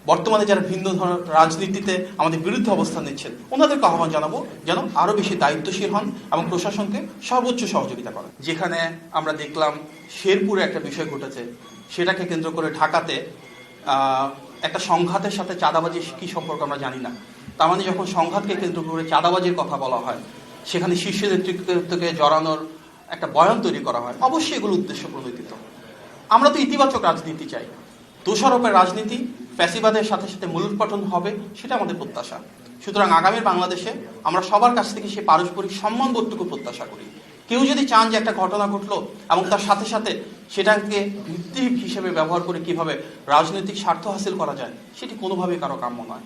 বর্তমানে যারা ভিন্ন ধরনের রাজনীতিতে আমাদের বিরুদ্ধে অবস্থান নিচ্ছেন ওনাদেরকে আহ্বান জানাবো যেন আরো বেশি দায়িত্বশীল হন এবং প্রশাসনকে সর্বোচ্চ সহযোগিতা করেন। যেখানে আমরা দেখলাম শেরপুরে একটা বিষয় ঘটেছে, সেটাকে কেন্দ্র করে ঢাকাতে একটা সংঘাতের সাথে চাঁদাবাজির কি সম্পর্ক আমরা জানি না। তার মানে যখন সংঘাতকে কেন্দ্র করে চাঁদাবাজির কথা বলা হয়, সেখানে শীর্ষ নেতৃত্বকে জড়ানোর একটা বয়ান তৈরি করা হয়, অবশ্যই এগুলো উদ্দেশ্য প্রণোদিত। আমরা তো ইতিবাচক রাজনীতি চাই, দোষারোপের রাজনীতি, ফ্যাসিবাদের সাথে সাথে মূলোৎপাটন হবে, সেটা আমাদের প্রত্যাশা। সুতরাং আগামীর বাংলাদেশে আমরা সবার কাছ থেকে সেই পারস্পরিক সম্মানবোধটুকু প্রত্যাশা করি। কেউ যদি চান যে একটা ঘটনা ঘটলো এবং তার সাথে সাথে সেটাকে ভিত্তি হিসেবে ব্যবহার করে কিভাবে রাজনৈতিক স্বার্থ হাসিল করা যায়, সেটি কোনোভাবেই কারো কাম্য নয়।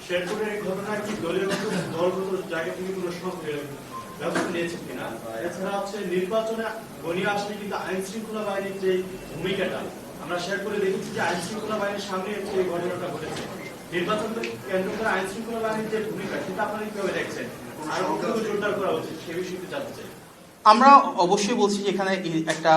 শেরপুরের ঘটনা কি দলগত জায়গা থেকে কোনো ব্যবস্থা নিয়েছে কিনা? এছাড়া হচ্ছে নির্বাচনে গণিয়ে আসলে কিন্তু আইন শৃঙ্খলা বাহিনীর যে ভূমিকাটা আমরা শেরপুরে দেখেছি যে আইন শৃঙ্খলা বাহিনীর সামনে এই ঘটনাটা ঘটেছে। নির্বাচনকে কেন্দ্র করে আইন শৃঙ্খলা বাহিনীর যে ভূমিকা সেটা আপনারা কিভাবে দেখছেন? আর কতটুকু জোরদার করা উচিত সে বিষয়টি জানতে চাই। আমরা অবশ্যই বলছি যে এখানে একটা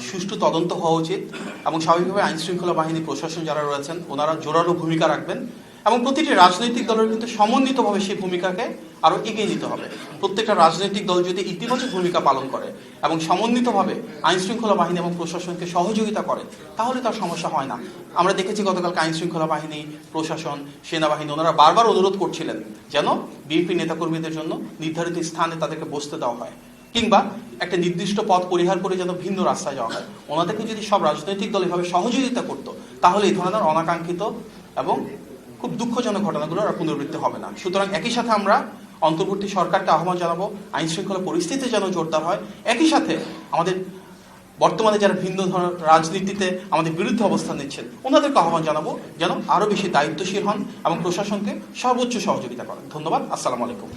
সুষ্ঠু তদন্ত হওয়া উচিত এবং স্বাভাবিকভাবে আইন শৃঙ্খলা বাহিনী প্রশাসন যারা রয়েছেন ওনারা জোরালো ভূমিকা রাখবেন এবং প্রতিটি রাজনৈতিক দলের কিন্তু সমন্বিতভাবে সেই ভূমিকাকে আরো এগিয়ে নিতে হবে। প্রত্যেকটা রাজনৈতিক দল যদি ইতিবাচক ভূমিকা পালন করে এবং সমন্বিতভাবে আইন শৃঙ্খলা বাহিনী এবং প্রশাসনকে সহযোগিতা করে, তাহলে তার সমস্যা হয় না। আমরা দেখেছি গতকালকে আইন শৃঙ্খলা বাহিনী, প্রশাসন, সেনাবাহিনী ওনারা বারবার অনুরোধ করছিলেন যেন বিএনপি নেতাকর্মীদের জন্য নির্ধারিত স্থানে তাদেরকে বসতে দেওয়া হয়, কিংবা একটা নির্দিষ্ট পথ পরিহার করে যেন ভিন্ন রাস্তায় যাওয়া হয়। ওনাদেরকে যদি সব রাজনৈতিক দল এভাবে সহযোগিতা করতো, তাহলে এই ধরনের অনাকাঙ্ক্ষিত এবং খুব দুঃখজনক ঘটনাগুলো আর পুনরাবৃত্তি হবে না। সুতরাং একই সাথে আমরা অন্তর্বর্তী সরকারকে আহ্বান জানাবো আইন শৃঙ্খলা পরিস্থিতি যেন জোরদার হয়। একই সাথে আমাদের বর্তমানে যারা ভিন্ন ধরনের রাজনীতিতে আমাদের বিরুদ্ধে অবস্থান নিচ্ছেন ওনাদেরকে আহ্বান জানাবো যেন আরো বেশি দায়িত্বশীল হন এবং প্রশাসনকে সর্বোচ্চ সহযোগিতা করেন। ধন্যবাদ। আসসালামু আলাইকুম।